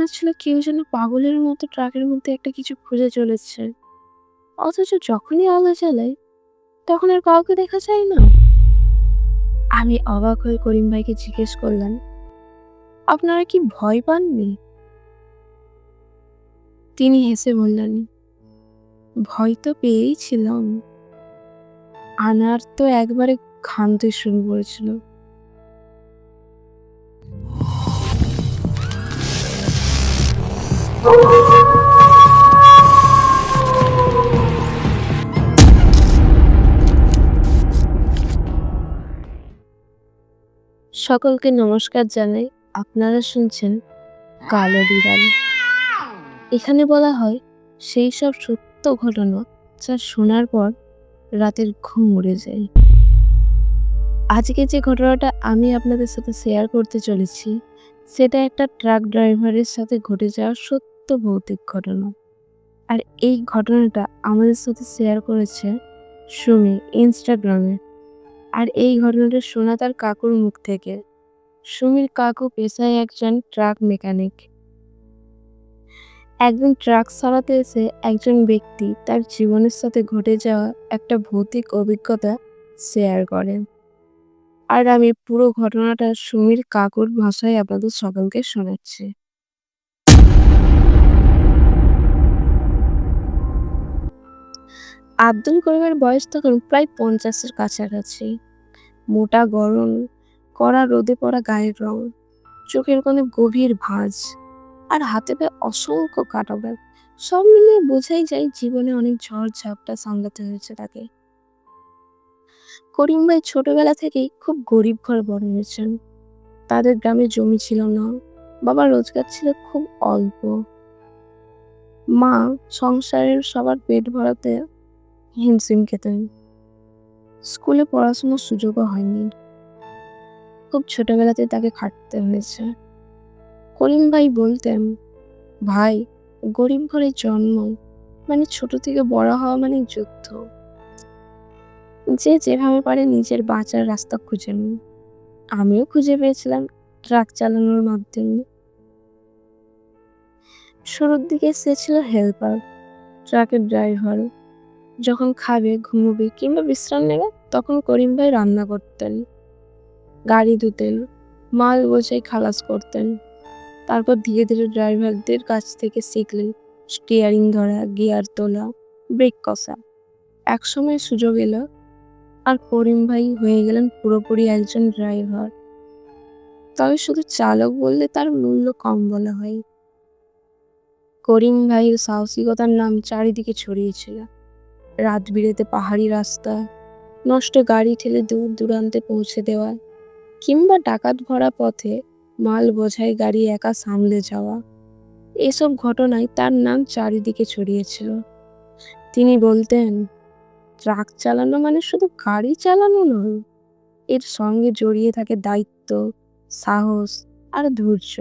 হচ্ছিল কেউ যেন পাগলের মতো ট্রাকের মধ্যে একটা কিছু খুঁজে চলেছে। অথচ যখনই আলো জ্বালায় তখন আর কাউকে দেখা যায় না। আমি অবাক হয়ে করিম ভাইকে জিজ্ঞেস করলাম, আপনারা কি ভয় পাননি? তিনি হেসে বললেন, ভয় তো পেয়েই ছিলাম। আনার তো একবারে ঘামতে শুরু করেছিল। সকলকে নমস্কার জানাই। আপনারা শুনছেন কালো বিড়াল। এখানে বলা হয় সেই সব সত্য ঘটনা যা শোনার পর রাতের ঘুম উড়ে যায়। আজকে যে ঘটনাটা আমি আপনাদের সাথে শেয়ার করতে চলেছি সেটা একটা ট্রাক ড্রাইভারের সাথে ঘটে যাওয়া সত্য ভৌতিক ঘটনা। আর এই ঘটনাটা আমাদের সাথে শেয়ার করেছে সুমি ইনস্টাগ্রামে। আর এই ঘটনাটা শোনা তার কাকুর মুখ থেকে। সুমির কাকু পেশায় একজন ট্রাক মেকানিক। একদিন ট্রাক সারাতে এসে একজন ব্যক্তি তার জীবনের সাথে ঘটে যাওয়া একটা ভৌতিক অভিজ্ঞতা শেয়ার করেন। আর আমি পুরো ঘটনাটা সুমির কাকুর ভাষায় আপনাদের সকলকে শোনাচ্ছি। আব্দুল করিমের বয়স তখন প্রায় 50-এর কাছাকাছি। মোটা গরম, কড়া রোদে পড়া গায়ের রং, চোখের কোণে গভীর ভাঁজ, আর হাতে পায়ে অসংখ্য কাটা দাগ। সব মিলিয়ে বোঝাই যায় জীবনে অনেক ঝড় ঝাপটা সামলাতে হয়েছে তাকে। করিম ভাই ছোটবেলা থেকেই খুব গরিব ঘরে বড় হয়েছেন। তাদের গ্রামে জমি ছিল না, বাবার রোজগার ছিল খুব অল্প। মা সংসারের সবার পেট ভরাতে হিমশিম খেতেন। স্কুলে পড়াশোনার সুযোগও হয়নি, খুব ছোটবেলাতে তাকে খাটতে হয়েছে। করিম ভাই বলতেন, ভাই, গরিব ঘরে জন্ম মানে ছোট থেকে বড় হওয়া মানে যুদ্ধ। যে যেভাবে পারে নিজের বাঁচার রাস্তা খুঁজে নেন। আমিও খুঁজে পেয়েছিলাম ট্রাক চালানোর মাধ্যমে। শুরুর দিকে সে ছিল হেল্পার, ট্রাকের ড্রাইভার। যখন খাবে, ঘুমোবে কিংবা বিশ্রাম নেবে তখন করিম ভাই রান্না করতেন, গাড়ি ধুতেন, মাল বোঝাই খালাস করতেন। তারপর ধীরে ধীরে ড্রাইভারদের কাছ থেকে শিখলেন স্টিয়ারিং ধরা, গিয়ার তোলা, ব্রেক কষা। একসময় সুযোগ এলো আর করিম ভাই হয়ে গেলেন পুরোপুরি একজন ড্রাইভার। তবে শুধু চালক বললে তার মূল্য কম বলা হয়। করিম ভাইয়ের সাহসিকতার নাম চারিদিকে ছড়িয়েছিল। রাত বিরেতে পাহাড়ি রাস্তা, নষ্ট গাড়ি ঠেলে দূর দূরান্তে পৌঁছে দেওয়া, কিংবা ডাকাত ভরা পথে মাল বোঝাই গাড়ি একা সামলে যাওয়া, এসব ঘটনায় তার নাম চারিদিকে ছড়িয়েছিল। তিনি বলতেন, ট্রাক চালানো মানে শুধু গাড়ি চালানো নয়, এর সঙ্গে জড়িয়ে থাকে দায়িত্ব, সাহস আর ধৈর্য।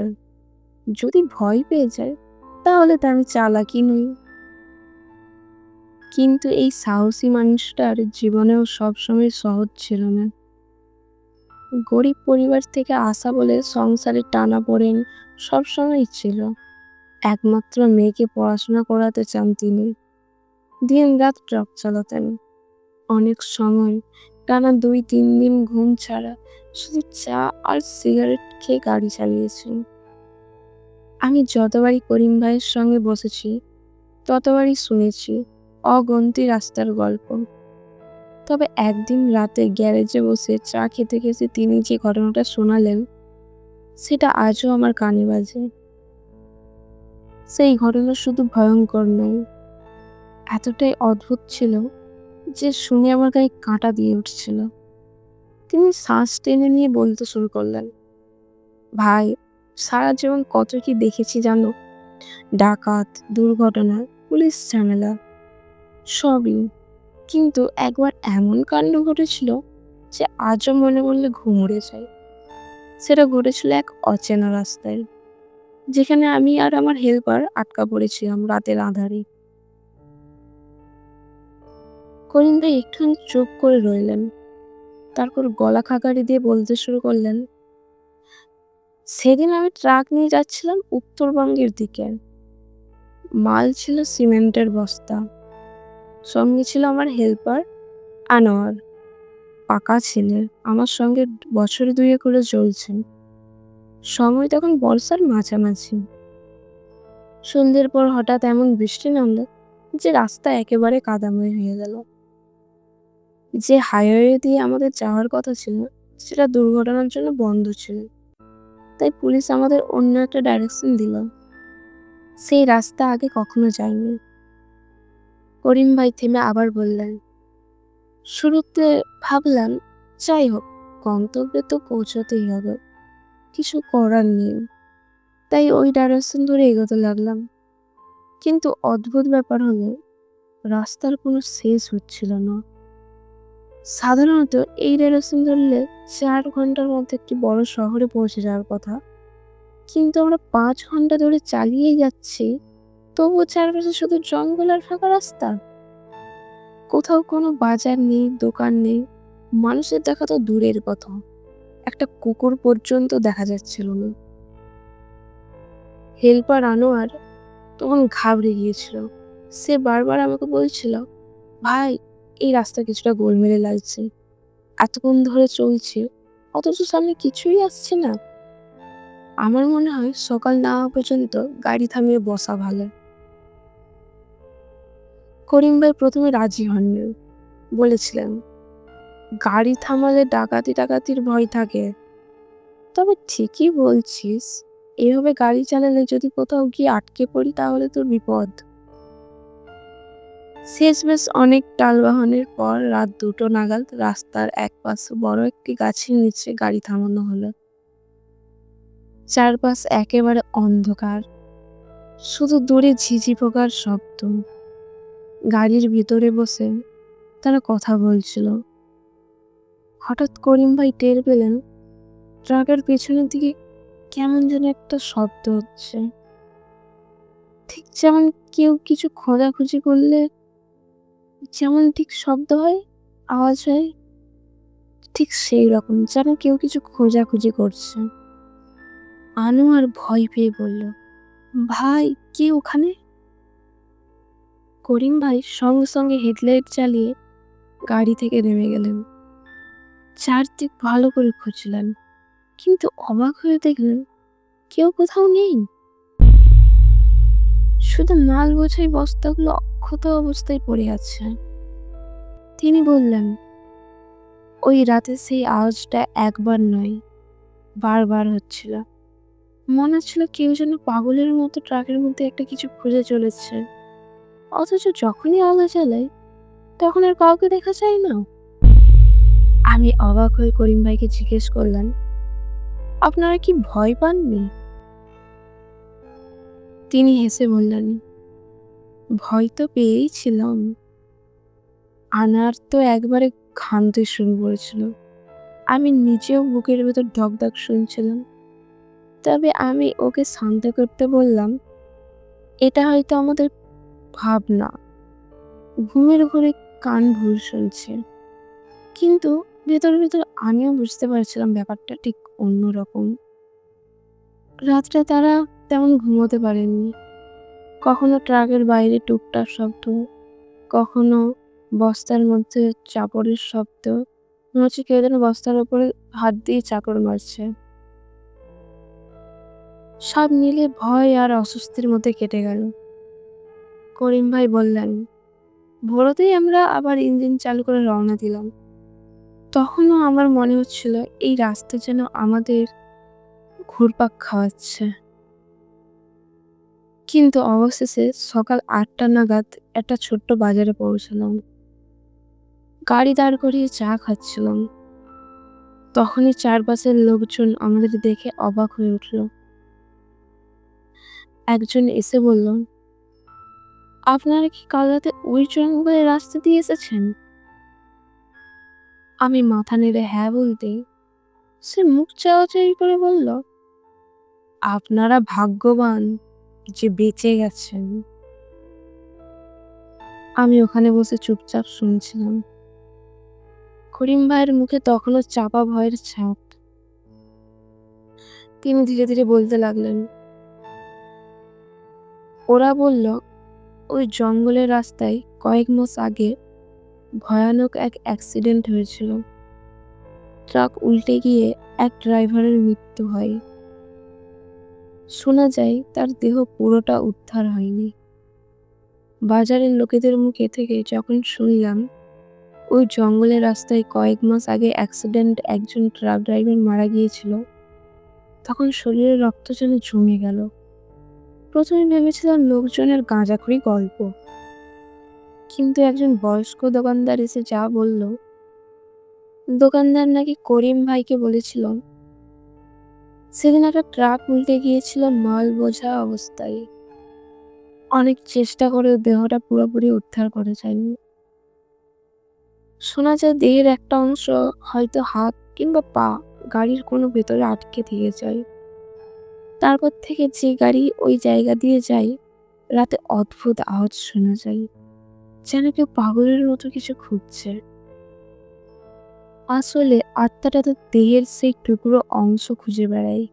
যদি ভয় পেয়ে যায় তাহলে তা আমি চালাকি নই। কিন্তু এই সাহসী মানুষটার জীবনেও সবসময় সহজ ছিল না। গরিব পরিবার থেকে আসা বলে সংসারে টানাপোড়েন সবসময় ছিল। একমাত্র মেয়েকে পড়াশোনা করাতে চান তিনি। দিন রাত ট্রাক চালাতেন। অনেক সময় টানা 2-3 দিন ঘুম ছাড়া শুধু চা আর সিগারেট খেয়ে গাড়ি চালিয়েছেন। আমি যতবারই করিম ভাইয়ের সঙ্গে বসেছি ততবারই শুনেছি অগন্তি রাস্তার গল্প। তবে একদিন রাতে গ্যারেজে বসে চা খেতে খেতে তিনি যে ঘটনাটা শোনালেন সেটা আজও আমার কানে বাজে। সেই ঘটনা শুধু ভয়ঙ্কর নয়, এতটাই অদ্ভুত ছিল যে শুনে আমার গায়ে কাঁটা দিয়ে উঠছিল। তিনি শ্বাস টেনে নিয়ে বলতে শুরু করলেন, ভাই, সারা জীবন কত কি দেখেছি জানো, ডাকাত, দুর্ঘটনা, পুলিশ ঝামেলা, সবই। কিন্তু একবার এমন কাণ্ড ঘটেছিল যে আজও মনে পড়লে ঘুম উড়ে যায়। সেটা ঘটেছিল এক অচেনা রাস্তায়, যেখানে আমি আর আমার হেল্পার আটকা পড়েছিলাম রাতের আঁধারে। করিম ভাই একটুখানি চুপ করে রইলেন, তারপর গলা খাকারি দিয়ে বলতে শুরু করলেন, সেদিন আমি ট্রাক নিয়ে যাচ্ছিলাম উত্তরবঙ্গের দিকে। মাল ছিল সিমেন্টের বস্তা। সঙ্গে ছিল আমার হেল্পার আনোয়ার, পাকা ছেলে, আমার সঙ্গে বছর দুয়েক করে চলছেন। সময় তখন বর্ষার মাঝামাঝি। সন্ধ্যের পর হঠাৎ এমন বৃষ্টি নামলো যে রাস্তা একেবারে কাদাময় হয়ে গেল। যে হাইওয়ে দিয়ে আমাদের যাওয়ার কথা ছিল সেটা দুর্ঘটনার জন্য বন্ধ ছিল। তাই পুলিশ আমাদের অন্য একটা ডাইরেকশন দিল। সেই রাস্তা আগে কখনো যায়নি। করিম ভাই থেমে আবার বললেন, শুরুতে ভাবলাম যাই হোক, গন্তব্যে তো পৌঁছতেই হবে, কিছু করার নেই। তাই ওই ডাইরেকশন ধরে এগোতে লাগলাম। কিন্তু অদ্ভুত ব্যাপার হলো, রাস্তার কোনো শেষ হচ্ছিল না। সাধারণত এই ডাইরেকশন ধরলে 4 ঘন্টার মধ্যে একটি বড় শহরে পৌঁছে যাওয়ার কথা, কিন্তু আমরা 5 ঘন্টা ধরে চালিয়েই যাচ্ছি, তবুও চারপাশে শুধু জঙ্গল আর ফাঁকা রাস্তা। কোথাও কোনো বাজার নেই, দোকান নেই, মানুষের দেখা তো দূরের কথা, একটা কুকুর পর্যন্ত দেখা যাচ্ছিল না। হেল্পার আনোয়ার তখন ঘাবড়ে গিয়েছিল। সে বারবার আমাকে বলছিল, ভাই, এই রাস্তা কিছুটা গোলমেলে লাগছে, এতক্ষণ ধরে চলছে অথচ সামনে কিছুই আসছে না। আমার মনে হয় সকাল না হওয়া পর্যন্ত গাড়ি থামিয়ে বসা ভালো। করিম ভাই প্রথমে রাজি হননি, বলেছিলেন গাড়ি থামালে ডাকাতি টাকাতির ভয় থাকে। তবে ঠিকই বলছিস, এভাবে গাড়ি চালালে যদি কোথাও গিয়ে আটকে পড়ি তাহলে তোর বিপদ। শেষমেশ অনেক টালবাহনের পর রাত 2টো নাগাদ রাস্তার একপাশে বড় একটি গাছের নিচে গাড়ি থামানো হলো। চারপাশ একেবারে অন্ধকার, শুধু দূরে ঝিঝি পোকার শব্দ। গাড়ির ভিতরে বসে তারা কথা বলছিল। হঠাৎ করিম ভাই টের পেলেন ট্রাকের পেছনের দিকে কেমন যেন একটা শব্দ হচ্ছে, ঠিক যেমন কেউ কিছু খোঁজাখুঁজি করলে যেমন ঠিক শব্দ হয়, আওয়াজ হয়, ঠিক সেই রকম যেন কেউ কিছু খোঁজাখুঁজি করছে। আনোয়ার ভয় পেয়ে বলল, ভাই, কে ওখানে? করিম ভাই সঙ্গে সঙ্গে হেডলাইট চালিয়ে গাড়ি থেকে নেমে গেলেন। চারদিক ভালো করে খুঁজলেন, কিন্তু অবাক হয়ে দেখলেন কেউ কোথাও নেই। শুধু মাল বোঝাই বস্তাগুলো অক্ষত অবস্থায় পড়ে আছে। তিনি বললেন, ওই রাতে সেই আওয়াজটা একবার নয়, বারবার হচ্ছিল। মনে হচ্ছিল কেউ যেন পাগলের মতো ট্রাকের মধ্যে একটা কিছু খুঁজে চলেছে, অথচ যখনই আলো জ্বালায় তখন আর কাউকে দেখা যায় না। আমি অবাক হয়ে করিম ভাইকে জিজ্ঞেস করলাম, আপনারা কি ভয় পাননি? তিনি হেসে বললেন, ভয় তো পেয়েই ছিলাম। আনার তো একবারে ঘামতে শুরু করেছিল। আমি নিজেও বুকের ভেতর ধকধক শুনছিলাম। তবে আমি ওকে শান্ত করতে বললাম, এটা হয়তো আমাদের ভাবনা, ঘুমের ঘোরে কান ভুল শুনছে। কিন্তু ভেতর ভেতর আমিও বুঝতে পারছিলাম ব্যাপারটা ঠিক অন্যরকম। রাতটা তারা তেমন ঘুমোতে পারেননি। কখনো ট্রাকের বাইরে টুকটাক শব্দ, কখনো বস্তার মধ্যে চাপড়ের শব্দ, মনে হচ্ছে কেউ যেন বস্তার উপরে হাত দিয়ে চাকর মারছে। সব মিলে ভয় আর অস্বস্তির মধ্যে কেটে গেল। করিম ভাই বললেন, ভোরতেই আমরা আবার ইঞ্জিন চালু করে রওনা দিলাম। তখনও আমার মনে হচ্ছিল এই রাস্তা যেন আমাদের ঘুরপাক খাওয়াচ্ছে। কিন্তু অবশেষে সকাল 8টা নাগাদ একটা ছোট্ট বাজারে পৌঁছলাম। গাড়ি দাঁড় করিয়ে চা খাচ্ছিলাম। তখনই চারপাশের লোকজন আমাদের দেখে অবাক হয়ে উঠল। একজন এসে বলল, আপনারা কি কাল রাতে ওই জঙ্গলের রাস্তা দিয়ে এসেছেন? আমি মাথা নেড়ে হ্যাঁ বলতেই সে মুখ চাওয়াচাই করে বলল, আপনারা ভাগ্যবান যে বেঁচে গেছেন। আমি ওখানে বসে চুপচাপ শুনছিলাম। করিম ভাইয়ের মুখে তখনও চাপা ভয়ের ছাপ। তিনি ধীরে ধীরে বলতে লাগলেন, ওরা বলল ওই জঙ্গলের রাস্তায় কয়েক মাস আগে ভয়ানক এক অ্যাক্সিডেন্ট হয়েছিল। ট্রাক উল্টে গিয়ে এক ড্রাইভারের মৃত্যু হয়। শোনা যায় তার দেহ পুরোটা উদ্ধার হয়নি। বাজারের লোকেদের মুখে থেকে যখন শুনলাম ওই জঙ্গলের রাস্তায় কয়েক মাস আগে অ্যাক্সিডেন্ট একজন ট্রাক ড্রাইভার মারা গিয়েছিল, তখন শরীরে রক্ত যেন জমে গেল। প্রথমে ভেবেছিলাম লোকজনের গাঁজাখুরি গল্প, কিন্তু একজন বয়স্ক দোকানদার এসে যা বলল, দোকানদার নাকি করিম ভাইকে বলেছিল সেদিন একটা ট্রাক উল্টে গিয়েছিল মাল বোঝা অবস্থায়। অনেক চেষ্টা করেও দেহটা পুরোপুরি উদ্ধার করা যায়নি। শোনা যায় দেহের একটা অংশ, হয়তো হাত কিংবা পা, গাড়ির কোনো ভেতরে আটকে থেকে যায়। তারপর থেকে যে গাড়ি ওই জায়গা দিয়ে যায়, রাতে অদ্ভুত আওয়াজ শোনা যায়, যেন কেউ পাগলের মতো কিছু খুঁজছে। আসলে আত্মাটা তো দেহের সেই টুকরো অংশ খুঁজে বেড়ায়।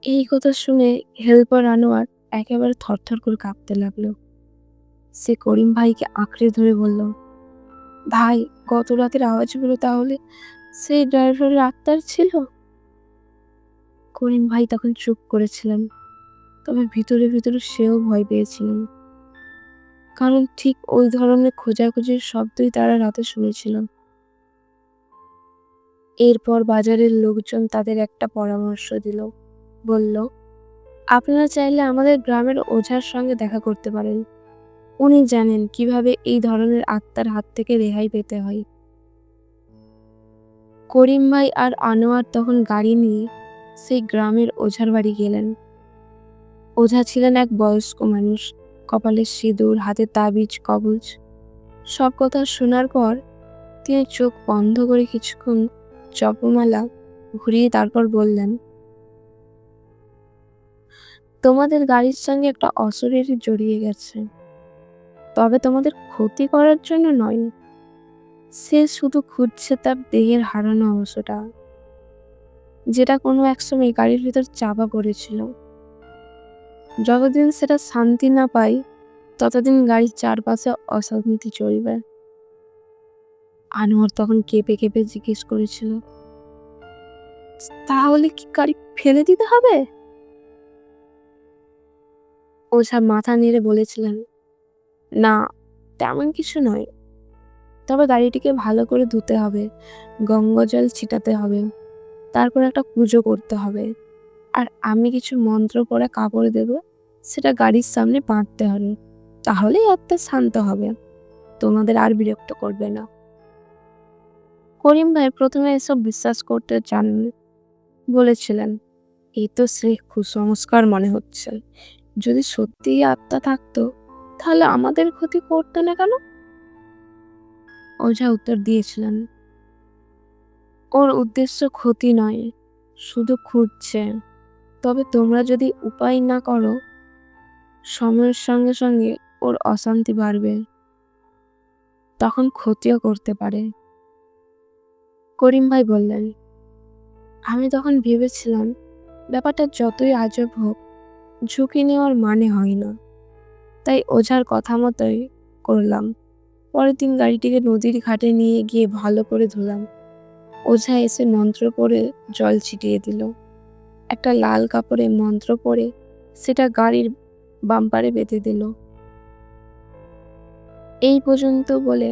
এই কথা শুনে হেল্পার আনোয়ার একেবারে থরথর করে কাঁপতে লাগলো। সে করিম ভাইকে আঁকড়ে ধরে বলল, ভাই, গত রাতের আওয়াজগুলো তাহলে সেই ড্রাইভারের আত্মার ছিল? করিম ভাই তখন চুপ করেছিলেন, তবে ভিতরে ভিতরে সেও ভয় পেয়েছিলেন, কারণ ঠিক ওই ধরনের খোঁজাখুঁজির শব্দই তারা রাতে শুনেছিলেন। এরপর বাজারের লোকজন তাদের একটা পরামর্শ দিল। বলল, আপনারা চাইলে আমাদের গ্রামের ওঝার সঙ্গে দেখা করতে পারেন। উনি জানেন কিভাবে এই ধরনের আত্মার হাত থেকে রেহাই পেতে হয়। করিম ভাই আর আনোয়ার তখন গাড়ি নিয়ে সেই গ্রামের ওঝার বাড়ি গেলেন। ওঝা ছিলেন এক বয়স্ক মানুষ, কপালে সিঁদুর, হাতে তাবিজ কবজ। সব কথা শোনার পর তিনি চোখ বন্ধ করে কিছুক্ষণ জপমালা ঘুরিয়ে তারপর বললেন, তোমাদের গাড়ির সঙ্গে একটা অশরীরী জড়িয়ে গেছে, তবে তোমাদের ক্ষতি করার জন্য নয়। সে শুধু খুঁজছে তার দেহের হারানো অংশটা, যেটা কোনো এক সময় গাড়ির ভিতর চাপা পড়েছিল। যতদিন সেটা শান্তি না পায়, ততদিন গাড়ির চারপাশে অশান্তি চলবে। আনোয়ার তখন কেঁপে কেঁপে জিজ্ঞেস করেছিল, তাহলে কি গাড়ি ফেলে দিতে হবে? ওঝা মাথা নেড়ে বলেছিলেন, না, তেমন কিছু নয়, তবে গাড়িটিকে ভালো করে ধুতে হবে, গঙ্গাজল ছিটাতে হবে, তারপর একটা পুজো করতে হবে, আর আমি কিছু মন্ত্র পড়ে কাপড় দেব, সেটা গাড়ির সামনে বাঁধতে হবে। তাহলেই আত্মা শান্ত হবে, তোমাদের আর বিরক্ত করবে না। করিম ভাই প্রথমে এসব বিশ্বাস করতে চাননি। বলেছিলেন, এই তো সে কুসংস্কার মনে হচ্ছে। যদি সত্যিই আত্মা থাকতো, তাহলে আমাদের ক্ষতি করতো না কেন? ওঝা উত্তর দিয়েছিলেন, ওর উদ্দেশ্য ক্ষতি নয়, শুধু খুঁজছে। তবে তোমরা যদি উপায় না করো, সময়ের সঙ্গে সঙ্গে ওর অশান্তি বাড়বে, তখন ক্ষতিও করতে পারে। করিম ভাই বললেন, আমি তখন ভেবেছিলাম ব্যাপারটা যতই আজব হোক, ঝুঁকি নেওয়ার মানে হয় না, তাই ওঝার কথা মতোই করলাম। পরের দিন গাড়িটিকে নদীর ঘাটে নিয়ে গিয়ে ভালো করে ধুলাম। ওঝা এসে মন্ত্র পড়ে জল ছিটিয়ে দিল। একটা লাল কাপড়ে মন্ত্র পড়ে সেটা গাড়ির বাম্পারে বেঁধে দিল। এই পর্যন্ত বলে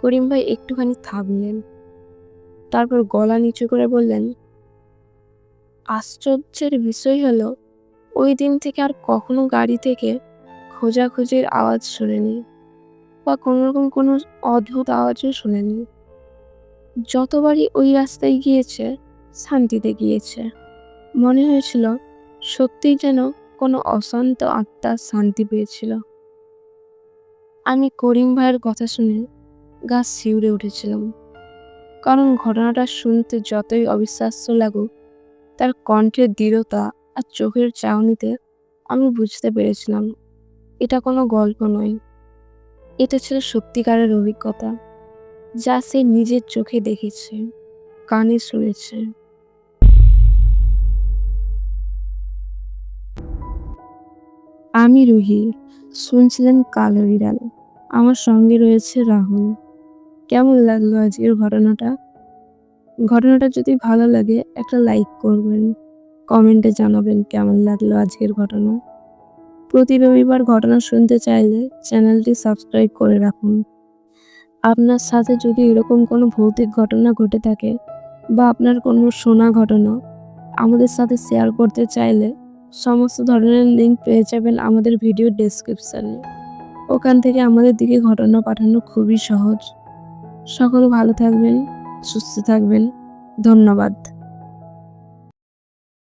করিম ভাই একটুখানি থামলেন, তারপর গলা নিচু করে বললেন, আশ্চর্যের বিষয় হলো, ওই দিন থেকে আর কখনো গাড়ি থেকে খোঁজাখুঁজির আওয়াজ শোনেনি, বা কোনোরকম কোনো অদ্ভুত আওয়াজও শোনেনি। যতবারই ওই রাস্তায় গিয়েছে, শান্তিতে গিয়েছে। মনে হয়েছিল সত্যিই যেন কোনো অশান্ত আত্মা শান্তি পেয়েছিল। আমি করিম ভাইয়ের কথা শুনে গা শিউরে উঠেছিলাম, কারণ ঘটনাটা শুনতে যতই অবিশ্বাস্য লাগুক, তার কণ্ঠের দৃঢ়তা আর চোখের চাহনিতে আমি বুঝতে পেরেছিলাম এটা কোনো গল্প নয়, এটা ছিল সত্যিকারের অভিজ্ঞতা, যা সে নিজের চোখে দেখেছে, কানে শুনেছে। আমি রুহি, শুনছিলেন কালো বিড়াল। আমার সঙ্গে রয়েছে রাহুল। কেমন লাগলো আজকের ঘটনাটা? ঘটনাটা যদি ভালো লাগে একটা লাইক করবেন, কমেন্টে জানাবেন কেমন লাগলো আজকের ঘটনা। প্রতি রবিবার ঘটনা শুনতে চাইলে চ্যানেলটি সাবস্ক্রাইব করে রাখুন। আপনার সাথে যদি এরকম কোনো ভৌতিক ঘটনা ঘটে থাকে বা আপনার কোনো শোনা ঘটনা আমাদের সাথে শেয়ার করতে চাইলে সমস্ত ধরনের লিঙ্ক পেয়ে যাবেন আমাদের ভিডিও ডেসক্রিপশানে। ওখান থেকে আমাদের দিকে ঘটনা পাঠানো খুবই সহজ। সকলে ভালো থাকবেন, সুস্থ থাকবেন। ধন্যবাদ।